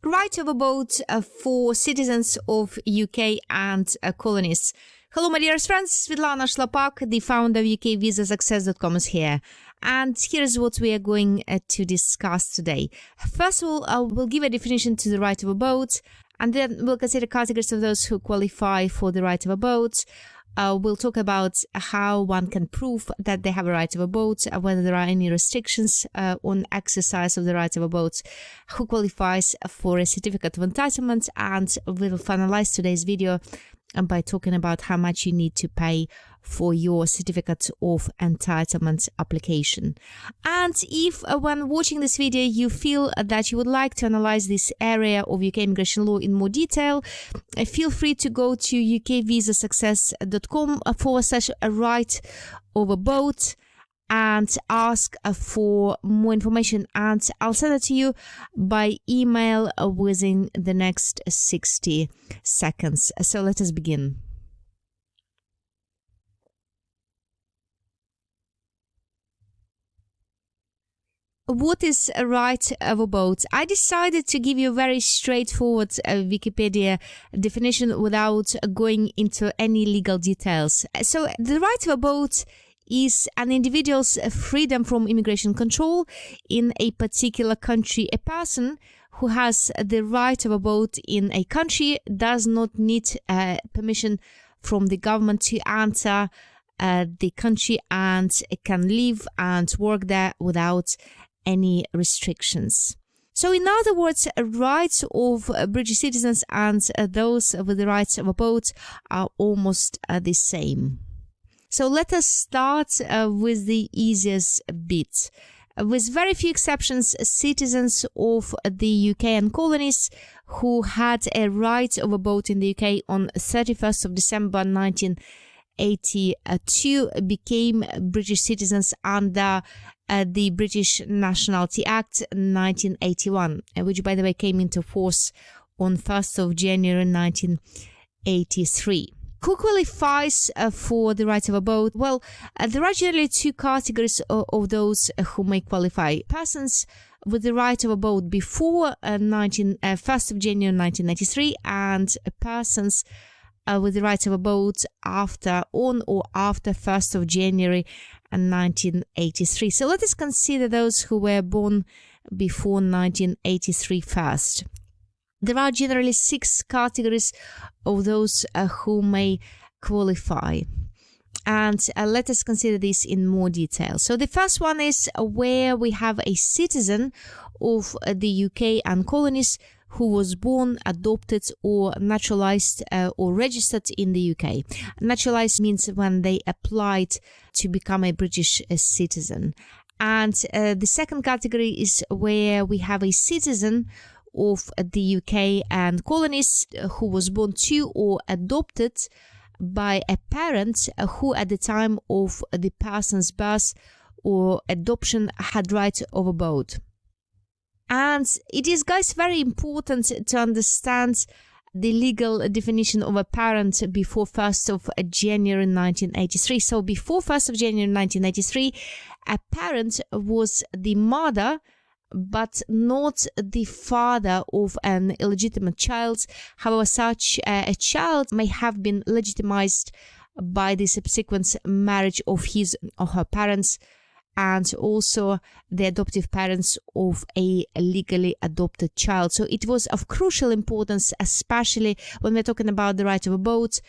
Right of abode for citizens of UK and colonies. Hello, my dearest friends. Svetlana Shlapak, the founder of UKVisaSuccess.com is here. And here's what we are going to discuss today. First of all, we'll give a definition to the right of abode, and then we'll consider categories of those who qualify for the right of abode. We'll talk about how one can prove that they have a right of abode, whether there are any restrictions on exercise of the right of abode, who qualifies for a certificate of entitlement, and we'll finalize today's video by talking about how much you need to pay for your certificate of entitlement application. And if when watching this video you feel that you would like to analyze this area of UK immigration law in more detail, feel free to go to ukvisasuccess.com/right of abode and ask for more information, and I'll send it to you by email within the next 60 seconds. So let us begin. What is a right of abode? I decided to give you a very straightforward Wikipedia definition without going into any legal details. So the right of abode is an individual's freedom from immigration control in a particular country. A person who has the right of abode in a country does not need permission from the government to enter the country and can live and work there without any restrictions. So in other words, rights of British citizens and those with the rights of abode are almost the same. So let us start with the easiest bit. With very few exceptions, citizens of the UK and colonies who had a right of abode in the UK on 31st of December 1982 became British citizens under the British Nationality Act 1981, which by the way came into force on 1st of January 1983. Who qualifies for the right of abode? Well, there are generally two categories of those who may qualify. Persons with the right of abode before 1st of January 1993 and persons with the right of abode on or after 1st of January 1983. So let us consider those who were born before 1983 first. There are generally 6 categories of those who may qualify. And let us consider this in more detail. So the first one is where we have a citizen of the UK and colonies who was born, adopted or naturalized or registered in the UK. Naturalized means when they applied to become a British citizen. And the second category is where we have a citizen of the UK and colonies who was born to or adopted by a parent who at the time of the person's birth or adoption had right of abode. And it is, guys, very important to understand the legal definition of a parent before 1st of January 1983. So before 1st of January 1983, a parent was the mother but not the father of an illegitimate child. However, such a child may have been legitimized by the subsequent marriage of his or her parents and also the adoptive parents of a legally adopted child. So it was of crucial importance, especially when we're talking about the right of abode,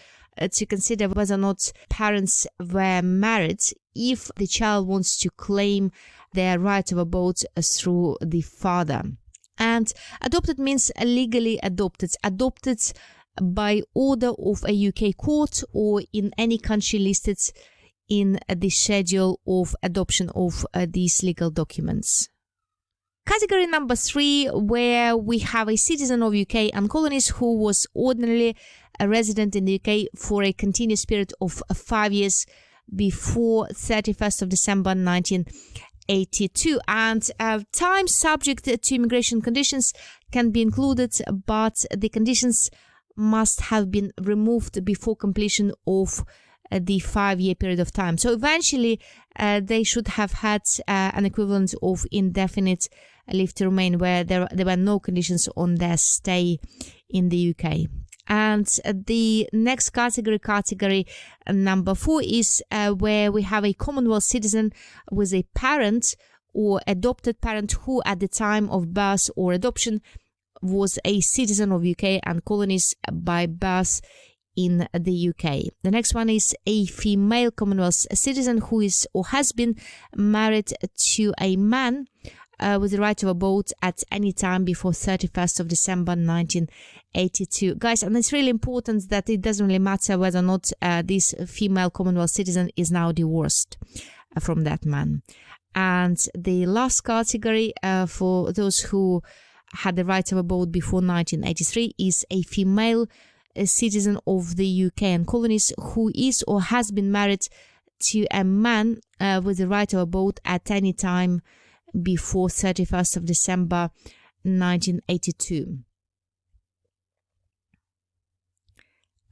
to consider whether or not parents were married if the child wants to claim their right of abode through the father. And adopted means legally adopted by order of a UK court or in any country listed in the schedule of adoption of these legal documents. Category number 3, where we have a citizen of UK and colonies who was ordinarily a resident in the UK for a continuous period of 5 years before 31st of December 1982. And time subject to immigration conditions can be included, but the conditions must have been removed before completion of the 5-year period of time. So eventually they should have had an equivalent of indefinite leave to remain, where there were no conditions on their stay in the UK. And the next category number 4, is where we have a Commonwealth citizen with a parent or adopted parent who at the time of birth or adoption was a citizen of UK and colonies by birth in the UK. The next one is a female Commonwealth citizen who is or has been married to a man with the right of abode at any time before 31st of December 1982. Guys, and it's really important that it doesn't really matter whether or not this female Commonwealth citizen is now divorced from that man. And the last category for those who had the right of abode before 1983 is a female citizen of the UK and colonies who is or has been married to a man with the right of abode at any time before 31st of December 1982.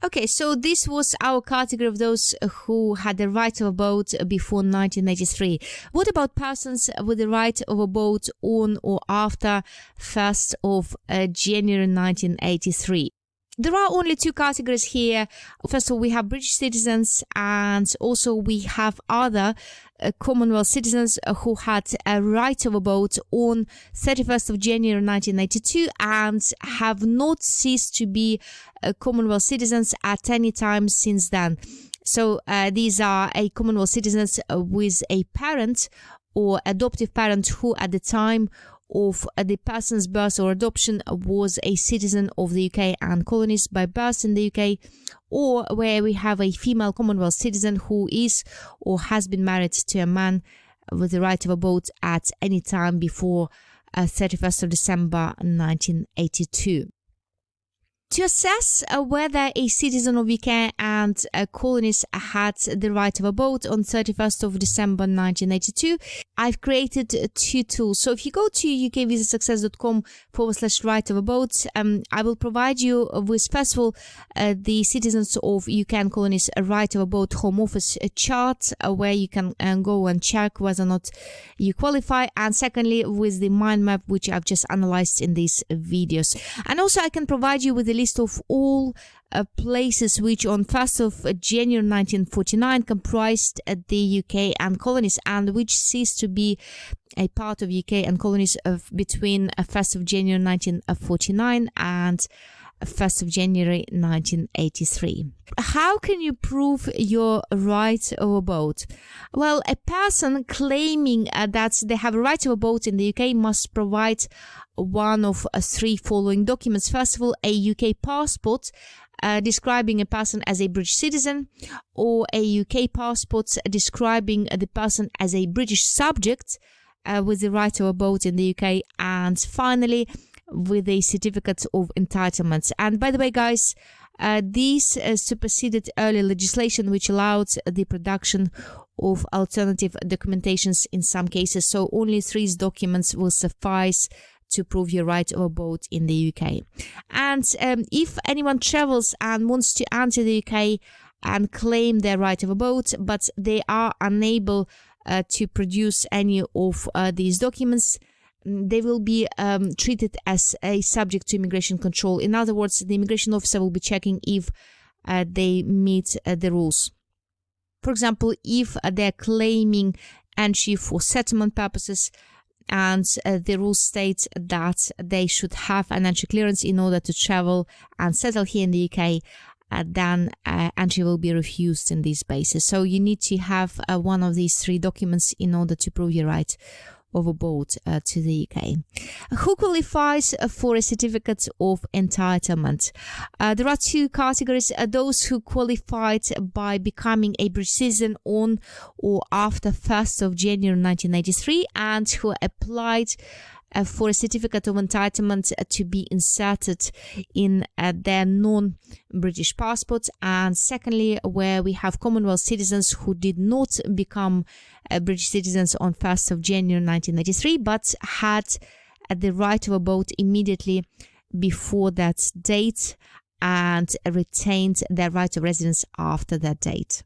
Okay, so this was our category of those who had the right of abode before 1983. What about persons with the right of abode on or after 1st of January 1983? There are only 2 categories here. First of all, we have British citizens, and also we have other Commonwealth citizens who had a right of abode on 31st of January 1982 and have not ceased to be Commonwealth citizens at any time since then. So these are a Commonwealth citizens with a parent or adoptive parent who at the time of the person's birth or adoption was a citizen of the UK and colonies by birth in the UK, or where we have a female Commonwealth citizen who is or has been married to a man with the right of abode at any time before 31st of December 1982. To assess whether a citizen of UK and colonies had the right of abode on 31st of December 1982, I've created 2 tools. So if you go to ukvisasuccess.com/right of abode, I will provide you with, first of all, the citizens of UK and colonies right of abode home office chart, where you can go and check whether or not you qualify, and secondly with the mind map which I've just analyzed in these videos. And also I can provide you with the list of all places which on 1st of January 1949 comprised the UK and colonies and which ceased to be a part of UK and colonies between 1st of January 1949 and 1st of January 1983. How can you prove your right of abode? Well, a person claiming that they have a right of abode in the UK must provide one of 3 following documents. First of all, a UK passport describing a person as a British citizen, or a UK passport describing the person as a British subject with the right of abode in the UK, and finally with a certificate of entitlement. And by the way, guys, these superseded earlier legislation which allowed the production of alternative documentations in some cases. So only 3 documents will suffice to prove your right of abode in the UK. And if anyone travels and wants to enter the UK and claim their right of abode, but they are unable to produce any of these documents, they will be treated as a subject to immigration control. In other words, the immigration officer will be checking if they meet the rules. For example, if they're claiming entry for settlement purposes, and the rules state that they should have an entry clearance in order to travel and settle here in the UK, then entry will be refused in these bases. So you need to have one of these 3 documents in order to prove your right of abode to the UK. Who qualifies for a certificate of entitlement? There are 2 categories. Those who qualified by becoming a British citizen on or after 1st of January 1983 and who applied for a certificate of entitlement to be inserted in their non-British passports, and secondly where we have Commonwealth citizens who did not become British citizens on 1st of January 1983 but had the right of abode immediately before that date and retained their right of residence after that date.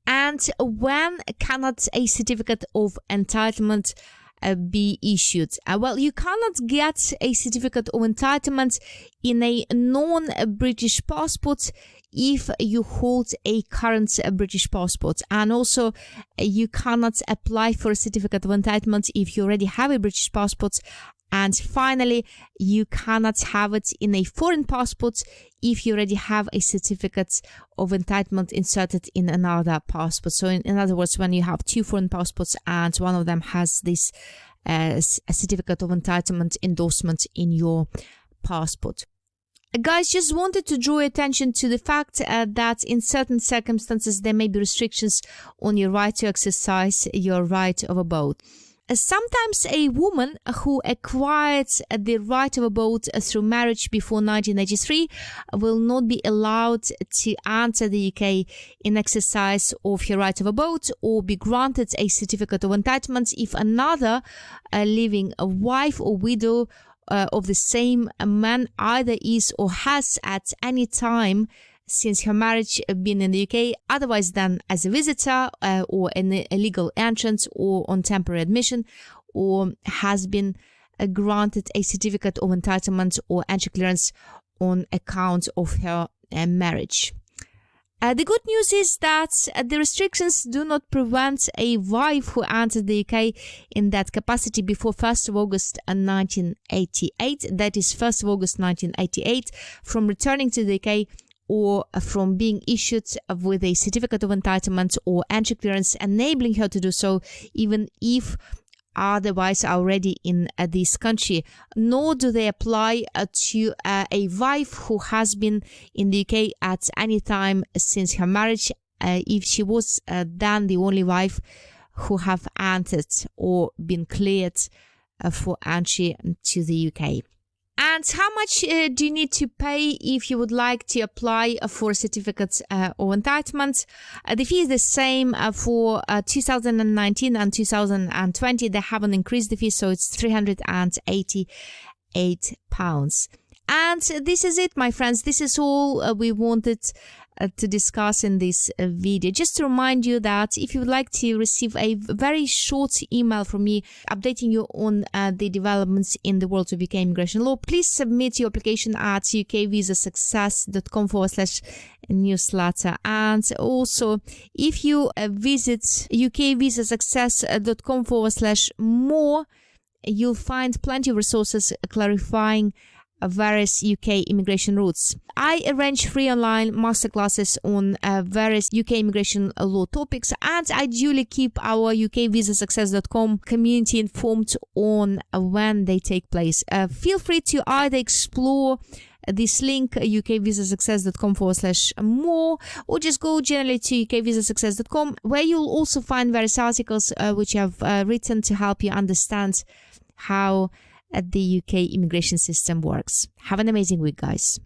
And when cannot a certificate of entitlement be issued? Well, you cannot get a certificate of entitlement in a non-British passport if you hold a current British passport, and also you cannot apply for a certificate of entitlement if you already have a British passport. And finally, you cannot have it in a foreign passport if you already have a certificate of entitlement inserted in another passport. So in other words, when you have two foreign passports and one of them has this a certificate of entitlement endorsement in your passport. Guys, just wanted to draw attention to the fact that in certain circumstances there may be restrictions on your right to exercise your right of abode. Sometimes a woman who acquired the right of abode through marriage before 1983 will not be allowed to enter the UK in exercise of her right of abode or be granted a certificate of entitlement if another living wife or widow of the same man either is or has at any time since her marriage been in the UK, otherwise than as a visitor or an illegal entrant or on temporary admission, or has been granted a certificate of entitlement or entry clearance on account of her marriage. The good news is that the restrictions do not prevent a wife who entered the UK in that capacity before 1st of August 1988, that is 1st of August 1988, from returning to the UK or from being issued with a certificate of entitlement or entry clearance enabling her to do so, even if otherwise already in this country, nor do they apply to a wife who has been in the UK at any time since her marriage, if she was then the only wife who have entered or been cleared for entry to the UK. And how much do you need to pay if you would like to apply for certificates of entitlement? The fee is the same for 2019 and 2020. They haven't increased the fee, so it's £388. And this is it, my friends. This is all we wanted to discuss in this video. Just to remind you that if you would like to receive a very short email from me updating you on the developments in the world of UK immigration law, please submit your application at ukvisasuccess.com/newsletter. And also, if you visit ukvisasuccess.com/more, you'll find plenty of resources clarifying various UK immigration routes. I arrange free online masterclasses on various UK immigration law topics, and I duly keep our ukvisasuccess.com community informed on when they take place. Feel free to either explore this link, ukvisasuccess.com/more, or just go generally to ukvisasuccess.com, where you'll also find various articles which I've written to help you understand how the UK immigration system works. Have an amazing week, guys.